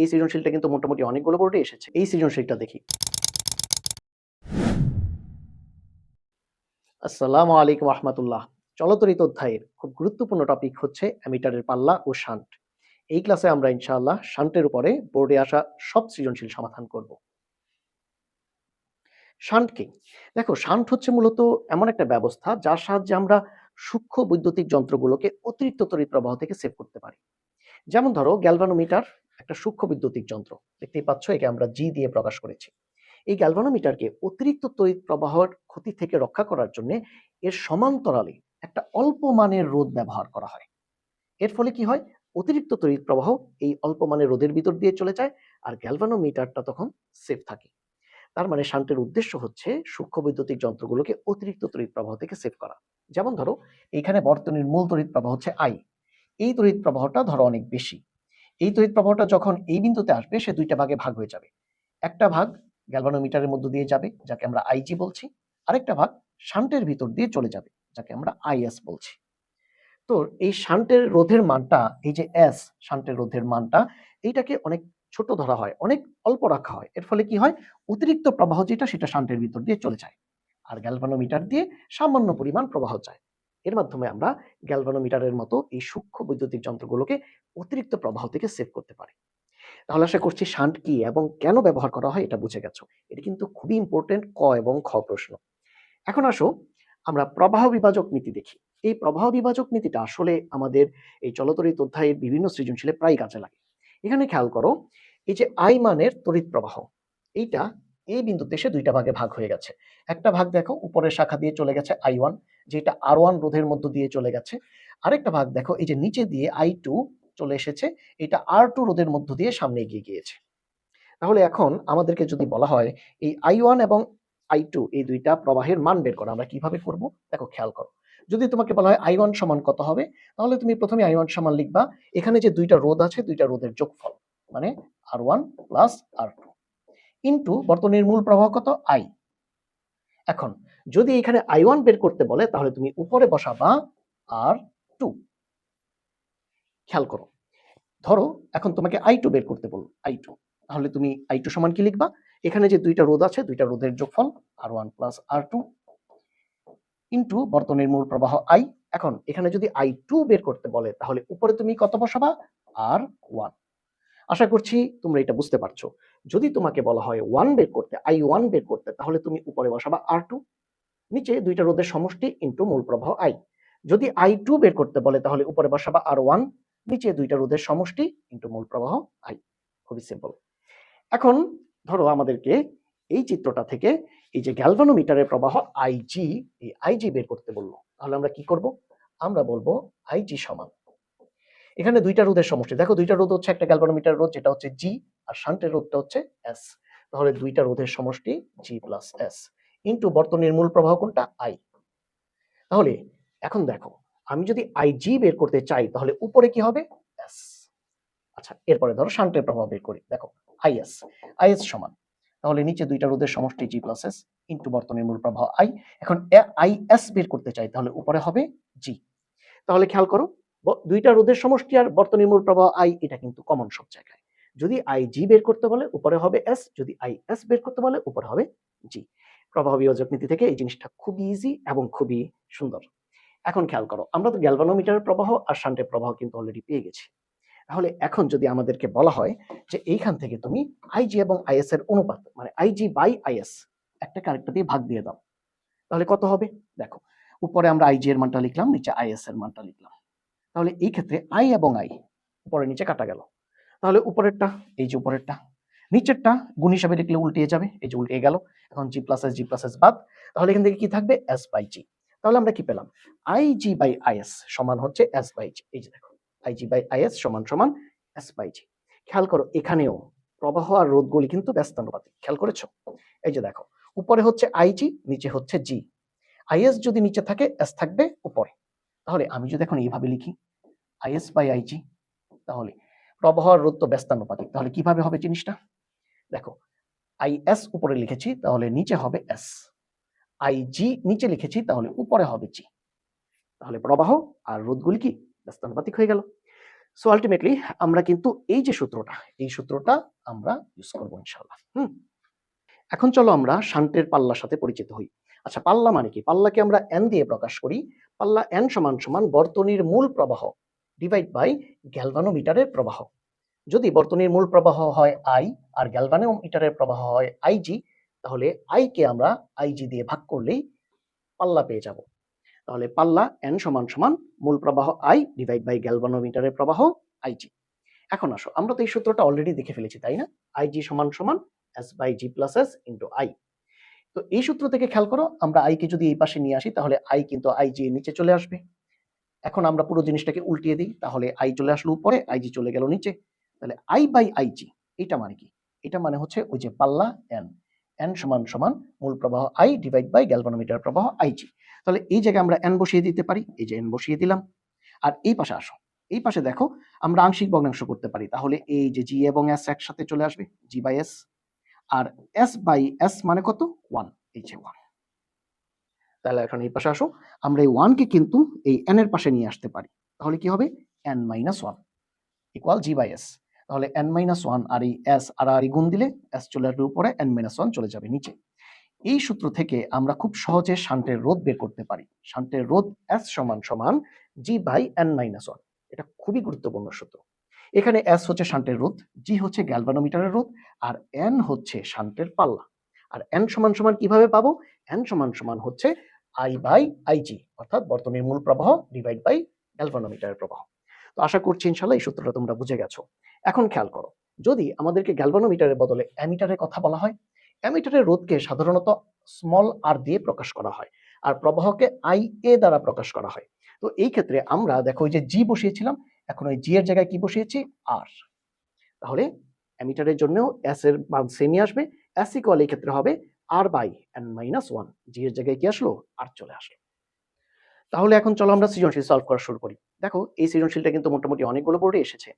এই সৃজনশীলটা কিন্তু মোটামুটি অনেকগুলো বোর্ডে এসেছে। এই সৃজনশীলটা দেখি। আসসালামু আলাইকুম রাহমাতুল্লাহ। চলতরিত অধ্যায়ের খুব গুরুত্বপূর্ণ টপিক হচ্ছে অ্যামিটারের পাল্লা ও শান্ট। এই ক্লাসে আমরা ইনশাআল্লাহ শান্টের উপরে বোর্ডে আসা সব সৃজনশীল সমাধান করব। শান্ট কি? দেখো, শান্ট হচ্ছে মূলত এমন একটা ব্যবস্থা যার সাহায্যে আমরা সূক্ষ্ম বৈদ্যুতিক যন্ত্রগুলোকে অতিরিক্ত তড়িৎ প্রবাহ থেকে সেভ করতে পারি। যেমন ধরো গ্যালভানোমিটার একটা সূক্ষ্ম বৈদ্যুতিক যন্ত্র। দেখতেই পাচ্ছ, একে আমরা জি দিয়ে প্রকাশ করেছি। এই গ্যালভানোমিটারকে অতিরিক্ত তড়িৎ প্রবাহের ক্ষতি থেকে রক্ষা করার জন্য এর সমান্তরালে একটা অল্প মানের রোধ ব্যবহার করা হয়। এর ফলে কি হয়? অতিরিক্ত তড়িৎ প্রবাহ এই অল্প মানের রোধের ভিতর দিয়ে চলে যায়, আর গ্যালভানোমিটারটা তখন সেফ থাকে। তার মানে শান্টের উদ্দেশ্য হচ্ছে সূক্ষ্ম বৈদ্যুতিক যন্ত্রগুলোকে অতিরিক্ত তড়িৎ প্রবাহ থেকে সেভ করা। যেমন ধরো, এইখানে বর্তনীর মূল তড়িৎ প্রবাহ হচ্ছে আই। এই তড়িৎ প্রবাহটা ধরো অনেক বেশি। এই তড়িৎ প্রবাহটা যখন এই বিন্দুতে আসবে, সে দুইটা ভাগে ভাগ হয়ে যাবে। একটা ভাগ গ্যালভানোমিটারের মধ্য দিয়ে যাবে, যাকে আমরা আইজি বলছি। আরেকটা ভাগ শান্টের ভিতর দিয়ে চলে যাবে, যাকে আমরা আইএস বলছি। তো এই শান্টের রোধের মানটা, এই যে এস, শান্টের রোধের মানটা, এইটাকে অনেক ছোট ধরা হয়, অনেক অল্প রাখা হয়। এর ফলে কি হয়? অতিরিক্ত প্রবাহ যেটা, সেটা শান্টের ভিতর দিয়ে চলে যায়, আর গ্যালভানোমিটার দিয়ে সামান্য পরিমাণ প্রবাহ যায়। এর মাধ্যমে আমরা গ্যালভানোমিটারের মতো এই সূক্ষ্ম বৈদ্যুতিক যন্ত্রগুলোকে অতিরিক্ত প্রবাহ থেকে সেভ করতে পারি। তাহলে আশা করছি শান্ট কি এবং কেন ব্যবহার করা হয় এটা বুঝে গেছো। এটা কিন্তু খুবই ইম্পর্টেন্ট ক এবং খ প্রশ্ন। এখন আসো আমরা প্রবাহ বিভাজক নীতি দেখি। এই প্রবাহ বিভাজক নীতিটা আসলে আমাদের এই চলতরিত অধ্যায়ের বিভিন্ন সৃজনশীলে প্রায় কাজে লাগে। এখানে খেয়াল করো, এই যে আই মানের তড়িৎ প্রবাহ, এইটা এই বিন্দুতে এসে দুইটা ভাগে ভাগ হয়ে গেছে। একটা ভাগ দেখো উপরের শাখা দিয়ে চলে গেছে I1, যেটা R1 রোধের মধ্য দিয়ে চলে গেছে। আরেকটা ভাগ দেখো এই যে নিচে দিয়ে I2 চলে এসেছে, এটা R2 রোধের মধ্য দিয়ে সামনে এগিয়ে গিয়েছে। তাহলে এখন আমাদেরকে যদি বলা হয় এই I1 এবং I2 এই দুইটা প্রবাহের মান বের করা, আমরা কিভাবে করব? দেখো, খেয়াল করো। যদি তোমাকে বলা হয় I1 সমান কত হবে, তাহলে তুমি প্রথমে I1 সমান লিখবা এখানে যে দুইটা রোধ আছে, দুইটা রোধের যোগফল, মানে R1 প্লাস R2 ইনটু বর্তনীর মূল প্রবাহ কত? I। এখন যদি এখানে I1 বের করতে বলে, তাহলে তুমি উপরে বসাবা R2। খেয়াল করো, ধরো এখন তোমাকে I2 বের করতে বলল, I2, তাহলে তুমি I2 সমান কি লিখবা? এখানে যে দুইটা রোধ আছে, দুইটা রোধের যোগফল R1 প্লাস R2 ইনটু বর্তনীর মূল প্রবাহ I। এখন এখানে যদি I2 বের করতে বলে, তাহলে উপরে তুমি কত বসাবা? R1। আশা করছি তোমরা এটা বুঝতে পারছো। যদি তোমাকে বলা হয় 1 বের করতে, I1 বের করতে, তাহলে তুমি উপরে বসাবা R2, নিচে দুইটা রোধের সমষ্টি ইনটু মূল প্রবাহ I। যদি I2 বের করতে বলে, তাহলে উপরে বসাবা R1, নিচে দুইটা রোধের সমষ্টি ইনটু মূল প্রবাহ I। খুবই সিম্পল। এখন ধরো আমাদেরকে এই চিত্রটা থেকে এই যে গ্যালভানোমিটারের প্রবাহ আইজি, এই আইজি বের করতে বললো, তাহলে আমরা কি করব? আমরা বলবো আইজি সমান, এখানে দুইটা রোধের সমষ্টি, দেখো দুইটা রোধ হচ্ছে একটা গ্যালভানোমিটার রোধ যেটা হচ্ছে জি, আর শান্টের রোধটা হচ্ছে এস। তাহলে দুইটা রোধের সমষ্টি জি প্লাস এস ইনটু বর্তনীর মূল প্রবাহ কোনটা? আই। তাহলে এখন দেখো, আমি যদি আইজি বের করতে চাই, তাহলে উপরে কি হবে? এস। আচ্ছা, এরপরে ধরো শান্টের প্রবাহ বের করি, দেখো আইএস। আইএস সমান, তাহলে নিচে দুইটা রোধের সমষ্টি জি প্লাস এস ইনটু বর্তনীর মূল প্রবাহ আই। এখন আইএস বের করতে চাই, তাহলে উপরে হবে জি। তাহলে খেয়াল করো, দুইটা রোধের সমষ্টি আর বর্তনীর মূল প্রবাহ আই, এটা কিন্তু কমন সব জায়গায়। যদি আইজি বের করতে বলে, উপরে হবে এস, যদি আইএস বের করতে বলে, উপরে হবে জি। প্রবাহ বিভাজক নীতি থেকে এই জিনিসটা খুবই ইজি এবং খুবই সুন্দর। এখন খেয়াল করো, আমরা তো গ্যালভানোমিটারের প্রবাহ আর শান্টের প্রবাহ কিন্তু অলরেডি পেয়ে গেছি। তাহলে এখন যদি আমাদেরকে বলা হয় যে এইখান থেকে তুমি আইজি এবং আইএস এর অনুপাত, মানে আইজি বাই আইএস, একটাকে আরেকটা দিয়ে ভাগ দিয়ে দাও, তাহলে কত হবে? দেখো, উপরে আমরা আইজি এর মানটা লিখলাম, নিচে আইএস এর মানটা লিখলাম। তাহলে এই ক্ষেত্রে আই এবং আই উপরে নিচে কাটা গেল। তাহলে উপরেরটা, এই যে উপরেরটা, নিচেরটা গুণ হিসাবে লিখলে উল্টিয়ে যাবে, এই যে উল্টিয়ে গেল। এখন জি প্লাস এস বাদ, তাহলে এখান থেকে কি থাকবে? এস বাই জি। তাহলে আমরা কি পেলাম? আইজি বাই আইএস সমান হচ্ছে এস বাই জি। এই যে দেখো, আইজি বাই আইএস সমান সমান এস বাই জি। খেয়াল করো, এখানেও প্রবাহ আর রোধগুলি কিন্তু ব্যস্তানুপাতিক, খেয়াল করেছো? এই যে দেখো, উপরে হচ্ছে আইজি, নিচে হচ্ছে জি। আইএস যদি নিচে থাকে, এস থাকবে উপরে। তাহলে আমি যদি এখন এইভাবে লিখি আইএস বাই আইজি, তাহলে প্রবাহ আর রোধ তো ব্যস্তানুপাতিক, তাহলে কিভাবে হবে জিনিসটা? দেখো, আইএস উপরে লিখেছি, তাহলে নিচে হবে এস। আইজি নিচে লিখেছি, তাহলে উপরে হবে জি। তাহলে প্রবাহ আর রোধগুলি কি ব্যস্তানুপাতিক হয়ে গেল। সো আলটিমেটলি আমরা কিন্তু এই যে সূত্রটা, এই সূত্রটা আমরা ইউজ করবো ইনশাল্লাহ। এখন চলো আমরা শান্টের পাল্লার সাথে পরিচিত হই। আচ্ছা, পাল্লা মানে কি? পাল্লাকে আমরা এন দিয়ে প্রকাশ করি। পাল্লা এন সমান সমান বর্তনীর মূল প্রবাহ ডিভাইড বাই গ্যালভানোমিটারের প্রবাহ। যদি বর্তনীর মূল প্রবাহ হয় আই আর গ্যালভানোমিটারের প্রবাহ হয় আইজি, তাহলে আই কে আমরা আইজি দিয়ে ভাগ করলেই পাল্লা পেয়ে যাব। তাহলে পাল্লা এন সমান সমান মূল প্রবাহ আই ডিভাইড বাই গ্যালভানোমিটারের প্রবাহ আইজি। এখন আসো, আমরা তো এই সূত্রটা অলরেডি দেখে ফেলেছি, তাই না? আইজি সমান সমান S by G plus S into I. তো এই সূত্র থেকে খেয়াল করো, আমরা আই কে যদি এই পাশে নিয়ে আসি তাহলে আই কিন্তু আইজি এর নিচে চলে আসবে। এখন আমরা পুরো জিনিসটাকে উল্টিয়ে দিই, তাহলে আই চলে আসলো উপরে, আইজি চলে গেল নিচে। তাহলে আই বাই আইজি, এটা মানে কি? এটা মানে হচ্ছে ওই যে পাল্লা এন, এন সমান সমান মূল প্রবাহ আই ডিভাইড বাই গ্যালভানোমিটার প্রবাহ আইজি। তাহলে এই জায়গায় আমরা এন বসিয়ে দিতে পারি, এই যে এন বসিয়ে দিলাম। আর এই পাশে আসো, এই পাশে দেখো আমরা আংশিক ভগ্নাংশ করতে পারি, তাহলে এই যে জি এবং এস একসাথে চলে আসবে, জি বাই এস। আর এস বাই এস মানে কত? 1, এই যে 1। তাহলে এখন এই পাশে আসো, আমরা এই 1 কে কিন্তু এই n এর পাশে নিয়ে আসতে পারি, তাহলে কি হবে? n minus 1 equal G by S. তাহলে n মাইনাস 1 আর এই s আর আর গুণ দিলে s চলে আসবে উপরে, n মাইনাস 1 চলে যাবে নিচে। এই সূত্র থেকে আমরা খুব সহজে শান্টের রোধ বের করতে পারি। শান্টের রোধ S সমান সমান জি বাই n মাইনাস 1। এটা খুবই গুরুত্বপূর্ণ সূত্র। এখানে S হচ্ছে শান্টের রোধ, G হচ্ছে গ্যালভানোমিটারের রোধ, আর N হচ্ছে শান্টের পাল্লা। আর N সমান সমান কিভাবে পাবো? N সমান সমান হচ্ছে I বাই IG, অর্থাৎ বর্তনীর মূল প্রবাহ ডিভাইড বাই গ্যালভানোমিটারের প্রবাহ। তো আশা করছি ইনশাআল্লাহ এই সূত্রটা তোমরা বুঝে গেছো। এখন খেয়াল করো, যদি আমাদেরকে গ্যালভানোমিটারের বদলে অ্যামিটারের কথা বলা হয়, অ্যামিটারের রোধকে সাধারণত স্মল আর দিয়ে প্রকাশ করা হয়, আর প্রবাহকে আই এ দ্বারা প্রকাশ করা হয়। তো এই ক্ষেত্রে আমরা দেখো ওই যে জি বসিয়েছিলাম, এখন ওই জি এর জায়গায় কি বসিয়েছি? আর। তাহলে অ্যামিটারের জন্যও এস এর মান সেমই আসবে। এস ইকুয়াল এই ক্ষেত্রে হবে আর বাই এন মাইনাস 1। জি এর জায়গায় কি আসলো? আর চলে আসলো। তাহলে এখন চলো আমরা সৃজনশীল সলভ করা শুরু করি। দেখো এই সৃজনশীলটা কিন্তু মোটামুটি অনেকগুলো বোর্ডে এসেছে।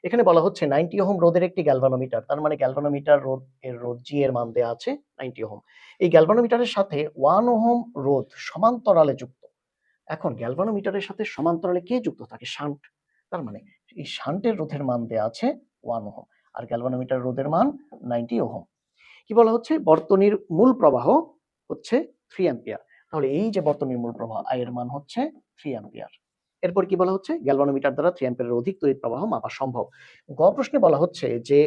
এখানে বলা হচ্ছে 90 ওহম রোধের একটি গ্যালভানোমিটার, তার মানে গ্যালভানোমিটার রোধ এর রোধ জি এর মান দেওয়া আছে 90 ওহম। এই গ্যালভানোমিটারের সাথে 1 ওহম রোধ সমান্তরালে যুক্ত। এখন গ্যালভানোমিটারের সাথে সমান্তরালে কে যুক্ত থাকে? শান্ট। তার মানে এই শান্টের রোধের মান দেওয়া আছে 1 ওহম, আর গ্যালভানোমিটার রোধের মান 90 ওহম। কি বলা হচ্ছে? বর্তনীর মূল প্রবাহ হচ্ছে 3 অ্যাম্পিয়ার। তাহলে এই যে বর্তনীর মূল প্রবাহ I এর মান হচ্ছে 3 অ্যাম্পিয়ার। এরপর কি বলা হচ্ছে? গ্যালভানোমিটার দ্বারা 3 অ্যাম্পিয়ারের অধিক তড়িৎ প্রবাহ মাপা সম্ভব। গ প্রশ্নে বলা হচ্ছে যে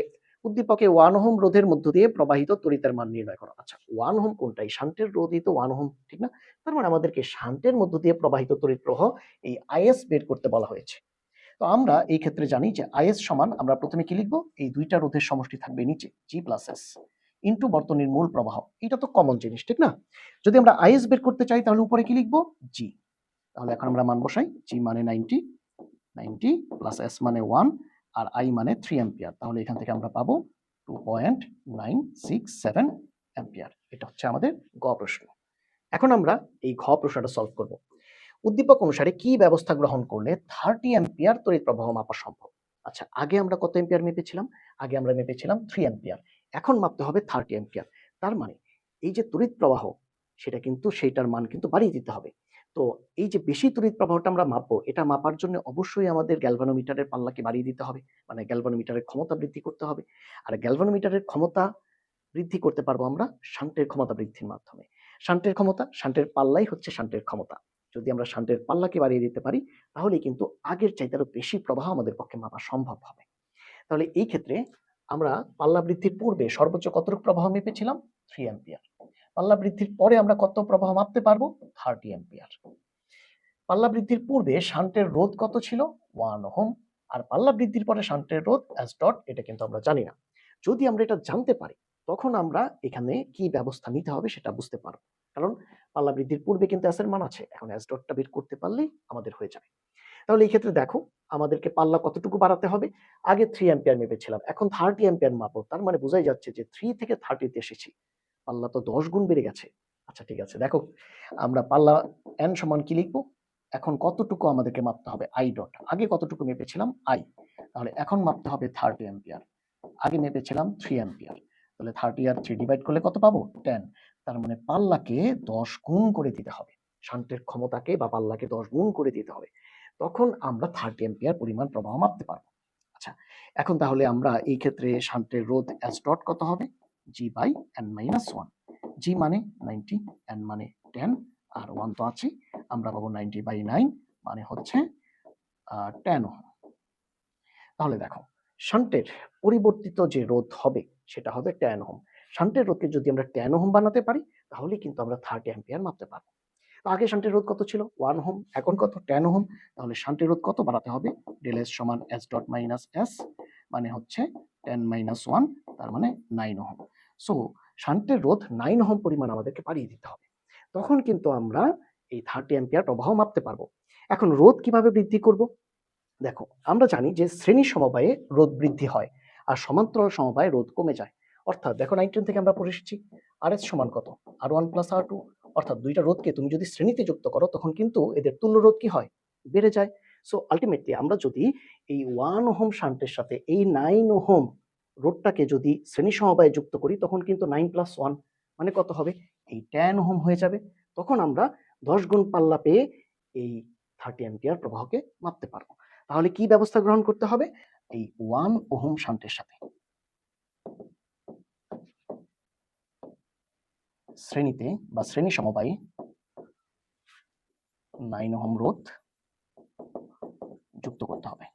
উদ্দীপকে 1 ওহম রোধের মধ্য দিয়ে প্রবাহিত তড়িতের মান নির্ণয় করো। আচ্ছা, 1 ওহম কোনটা? এই শান্টের রোধই তো 1 ওহম, ঠিক না? তার মানে আমাদেরকে শান্টের মধ্য দিয়ে প্রবাহিত তড়িৎ প্রবাহ এই IS বের করতে বলা হয়েছে। তো আমরা এই ক্ষেত্রে জানি যে IS সমান, আমরা প্রথমে কি লিখবো? এই দুইটা রোধের সমষ্টি থাকবে নিচে, G প্লাস S ইন্টু বর্তনীর মূল প্রবাহ। এটা তো কমন জিনিস, ঠিক না? যদি আমরা IS বের করতে চাই তাহলে উপরে কি লিখবো? G। তাহলে এখন আমরা মান বসাই, G মানে 90 প্লাস S মানে 1 আর I মানে 3 অ্যাম্পিয়ার। তাহলে এখান থেকে আমরা পাবো 2.967 অ্যাম্পিয়ার। এটা হচ্ছে আমাদের গ প্রশ্ন। এখন আমরা এই ঘ প্রশ্নটা সলভ করব। উদ্দীপক অনুসারে কি ব্যবস্থা গ্রহণ করলে 30 অ্যাম্পিয়ার তড়িৎ প্রবাহ মাপা সম্ভব? আচ্ছা, আগে আমরা কত অ্যাম্পিয়ার মেপেছিলাম? আগে আমরা মেপেছিলাম 3 অ্যাম্পিয়ার। এখন মাপতে হবে 30 অ্যাম্পিয়ার। তার মানে এই যে তড়িৎ প্রবাহ, সেটা কিন্তু সেইটার মান কিন্তু বাড়িয়ে দিতে হবে। তো এই যে বেশি তড়িৎ প্রবাহটা আমরা মাপবো, এটা মাপার জন্য অবশ্যই আমাদের গ্যালভানোমিটারের পাল্লাকে বাড়িয়ে দিতে হবে, মানে গ্যালভানোমিটারের ক্ষমতা বৃদ্ধি করতে হবে। আর গ্যালভানোমিটারের ক্ষমতা বৃদ্ধি করতে পারবো আমরা শান্টের ক্ষমতা বৃদ্ধির মাধ্যমে। শান্টের ক্ষমতা, শান্টের পাল্লাই হচ্ছে শান্টের ক্ষমতা। যদি আমরা শান্টের পাল্লাকে বাড়িয়ে দিতে পারি, তাহলে কিন্তু আগের চাইতে আরো বেশি প্রবাহ আমাদের পক্ষে মাপা সম্ভব হবে। তাহলে এই ক্ষেত্রে আমরা পাল্লা বৃদ্ধির পূর্বে সর্বোচ্চ কতটুকু প্রবাহ মেপেছিলাম? 3 অ্যাম্পিয়ার। পাল্লা বৃদ্ধির পরে আমরা কত প্রবাহ মাপতে পারবো? 30 অ্যাম্পিয়ার। পাল্লা বৃদ্ধির পূর্বে শান্টের রোধ কত ছিল? 1 ওহম। আর পাল্লা বৃদ্ধির পরে শান্টের রোধ এস ডট, এটা কিন্তু আমরা জানি না। যদি আমরা এটা জানতে পারি, তখন আমরা এখানে কি ব্যবস্থা নিতে হবে সেটা বুঝতে পারবো। কারণ পাল্লা বৃদ্ধির পূর্বে কিন্তু এস এর মান আছে, এখন এস ডটটা বের করতে পারলেই আমাদের হয়ে যাবে। তাহলে এই ক্ষেত্রে দেখো আমাদেরকে পাল্লা কতটুকু বাড়াতে হবে? আগে 3 অ্যাম্পিয়ার মেপেছিলাম, এখন 30 অ্যাম্পিয়ার মাপো। তার মানে বোঝাই যাচ্ছে যে 3 থেকে 30 তে এসেছি। পাল্লা তো 10 গুণ বেড়ে গেছে। আচ্ছা ঠিক আছে, দেখো আমরা পাল্লা n সমান কি লিখবো? এখন কতটুকু আমাদেরকে মাপতে হবে? I dot. আগে কতটুকু মেপেছিলাম? আই। তাহলে এখন মাপতে হবে 30 অ্যাম্পিয়ার। আগে মেপেছিলাম 3 অ্যাম্পিয়ার। তাহলে 30 আর 3 ডিভাইড করলে কত পাবো? 10। তার মানে পাল্লাকে 10 গুণ করে দিতে হবে। শান্টের ক্ষমতাকে বা পাল্লাকে 10 গুণ করে দিতে হবে। তখন আমরা 30 অ্যাম্পিয়ার পরিমাণ প্রবাহ মাপতে পারবো। আচ্ছা, এখন তাহলে আমরা এই ক্ষেত্রে শান্টের রোধ এস ডট কত হবে? জি বাই এন মাইনাস ওয়ান। জি মানে 90, এন মানে 10, আর ওয়ান তো আছে, আমরা পাবো 90/9 মানে হচ্ছে 10 ওহম। তাহলে দেখো, শান্টের পরিবর্তিত যে রোধ হবে সেটা হবে 10 ওহম। শান্টের রোধকে যদি আমরা 10 ওহম বানাতে পারি তাহলে কিন্তু আমরা 30 অ্যাম্পিয়ার মাপতে পারবো। তো আগে শান্টের রোধ কত ছিল? 1 ওহম, এখন কত? 10 ওহম। তাহলে শান্টের রোধ কত বাড়াতে হবে? ডেল এস সমান এস ডট মাইনাস এস, মানে হচ্ছে 10 মাইনাস 1, তার মানে 9 ওহম। সো শান্টের রোধ 9 ওহম পরিমাণ আমাদেরকে বাড়িয়ে দিতে হবে, তখন কিন্তু আমরা এই 30 অ্যাম্পিয়ার প্রবাহ মাপতে পারবো। এখন রোধ কিভাবে বৃদ্ধি করব? দেখো, আমরা জানি যে শ্রেণী সমবায়ে রোধ বৃদ্ধি হয় আর সমান্তরাল সমবায়ে রোধ কমে যায়। অর্থাৎ দেখো, 19 থেকে আমরা পড়ে এসেছি আর এস সমান কত? আর ওয়ান প্লাস আর টু। অর্থাৎ দুইটা রোধকে তুমি যদি শ্রেণীতে যুক্ত করো তখন কিন্তু এদের তুল্য রোধ কি হয়? বেড়ে যায়। সো আলটিমেটলি আমরা যদি এই 1 ওহম শান্টের সাথে এই 9 ওহম রোধটাকে যদি শ্রেণী সমবায়ে যুক্ত করি তখন কিন্তু 9 প্লাস 1 মানে কত হবে? এই 10 ওহম হয়ে যাবে। তখন আমরা 10 গুণ পাল্লা পেয়ে এই 30 অ্যাম্পিয়ার প্রবাহকে মাপতে পারবো। তাহলে কি ব্যবস্থা গ্রহণ করতে হবে? এই 1 ওহম শান্টের সাথে শ্রেণীতে বা শ্রেণী সমবায়ে 9 ওহম রোধ যুক্ত করতে হবে।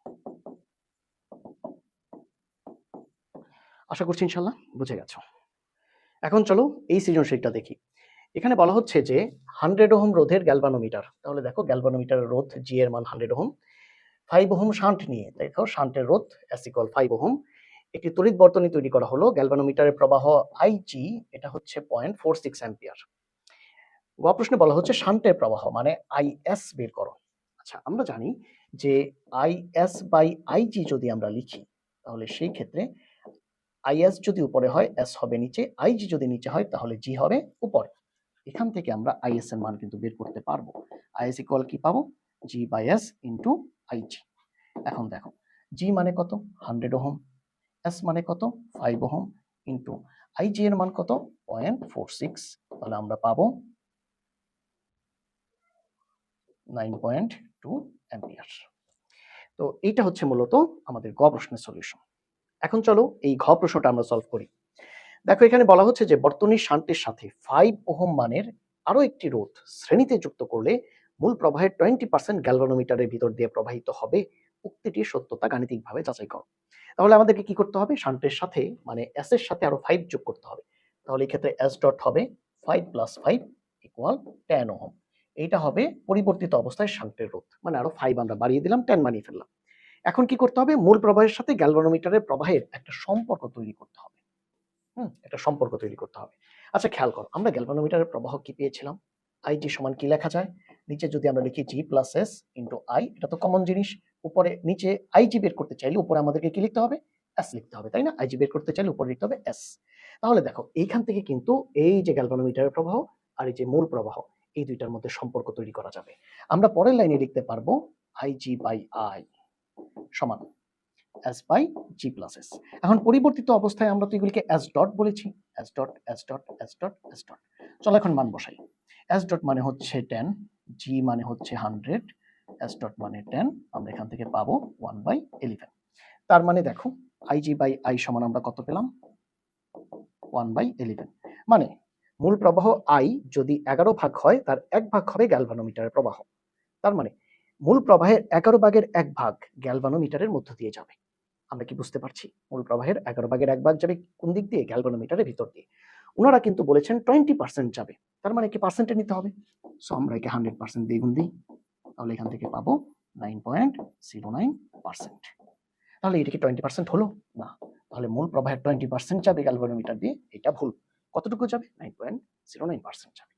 আশা করছি ইনশাল্লাহ বুঝে গেছো। এখন চলো এই সৃজনশীলটা দেখি। এখানে বলা হচ্ছে যে 100 ওহম রোধের গ্যালভানোমিটার। তাহলে দেখো, গ্যালভানোমিটারের রোধ জি এর মান 100 ওহম, 5 ওহম শান্ট নিয়ে দেখো শান্টের রোধ এস ইকুয়াল 5 ওহম। একটি তড়িৎ বর্তনী তৈরি করা হলো, গ্যালভানোমিটারের প্রবাহ আইজি, এটা হচ্ছে 0.46 অ্যাম্পিয়ার। গ প্রশ্নে বলা হচ্ছে শান্টের প্রবাহ মানে আইএস বের করো। আচ্ছা, আমরা জানি যে আইএস বাই আইজি যদি আমরা লিখি তাহলে সেই ক্ষেত্রে আইএস যদি উপরে হয় এস হবে নিচে, আইজি যদি নিচে হয় তাহলে জি হবে উপরে। এখান থেকে আমরা আইএস এর মান কিন্তু বের করতে পারবো। আইএস ইকুয়াল কি পাবো? জি বাই এস ইন্টু আইজি। এখন দেখো, জি মানে কত? 100 ওহম, এস মানে কত? 5 ওহম, ইন্টু আইজি এর মান কত? 0.46, তাহলে আমরা পাবো 9.2 অ্যাম্পিয়ার। তো এইটা হচ্ছে মূলত আমাদের গ প্রশ্নের সলিউশন। এখন চলো এই ঘ প্রশ্নটা আমরা সলভ করি। দেখো, এখানে বলা হচ্ছে যে বর্তনীর শান্টের সাথে 5 ওহম মানের আরো একটি রোধ শ্রেণীতে যুক্ত করলে মূল প্রবাহের 20% গ্যালভানোমিটারের ভিতর দিয়ে প্রবাহিত হবে। উক্তিটির সত্যতা গাণিতিকভাবে যাচাই করো। তাহলে আমাদেরকে কি করতে হবে? শান্টের সাথে মানে এস এর সাথে আরো 5 যোগ করতে হবে। তাহলে এই ক্ষেত্রে এস ডট হবে 5 প্লাস 5 ইকুয়াল 10 ওহম। এইটা হবে পরিবর্তিত অবস্থায় শান্টের রোধ, মানে আরো 5 আমরা বাড়িয়ে দিলাম, 10 বানিয়ে ফেললাম। এখন কি করতে হবে? মূল প্রবাহের সাথে গ্যালভানোমিটারের প্রবাহের একটা সম্পর্ক তৈরি করতে হবে। একটা সম্পর্ক তৈরি করতে হবে। আচ্ছা, খেয়াল করো, আমরা গ্যালভানোমিটারের প্রবাহ কি পেয়েছিলাম? আইজি সমান কি লেখা যায়? নিচে যদি আমরা লিখি জি প্লাস এস ইন্টু আই, এটা তো কমন জিনিস। উপরে নিচে আইজি বের করতে চাইলে উপরে আমাদেরকে কি লিখতে হবে? এস লিখতে হবে, তাই না? আইজি বের করতে চাইলে উপরে লিখতে হবে এস। তাহলে দেখো, এইখান থেকে কিন্তু এই যে গ্যালভানোমিটারের প্রবাহ আর এই যে মূল প্রবাহ, এই দুইটার মধ্যে সম্পর্ক তৈরি করা যাবে। আমরা পরের লাইনে লিখতে পারবো আইজি বাই আই সমান S by G plus S. এখন পরিবর্তিত অবস্থায় আমরা তো এগুলিকে এস ডট বলেছি, S dot S dot S dot S dot. চলো এখন মান বসাই। এস ডট মানে হচ্ছে 10, জি মানে হচ্ছে 100, এস ডট মানে 10, আমরা এখান থেকে পাবো 1/11। তার মানে দেখো, আইজি বাই আই সমান আমরা কত পেলাম? 1/11। মানে মূল প্রবাহ আই যদি 11 ভাগ হয় তার 1 ভাগ হবে গ্যালভানোমিটারের প্রবাহ। তার মানে মূল প্রবাহের 11 ভাগের 1 ভাগ গ্যালভানোমিটারের মধ্য দিয়ে যাবে। আমরা কি বুঝতে পারছি? মূল প্রবাহের 11 ভাগের 1 ভাগ যাবে কোন দিক দিয়ে? গ্যালভানোমিটারের ভিতর দিয়ে। উনারা কিন্তু বলেছেন 20% যাবে, তার মানে কি পার্সেন্টে নিতে হবে। সো আমরা একে 100% দিয়ে গুণ দিই, তাহলে এখান থেকে পাবো 9.09%। তাহলে এটা কি 20% হলো? না। তাহলে মূল প্রবাহের 20% যাবে গ্যালভানোমিটার দিয়ে, এটা ভুল। কতটুকু যাবে? 9.09% যাবে।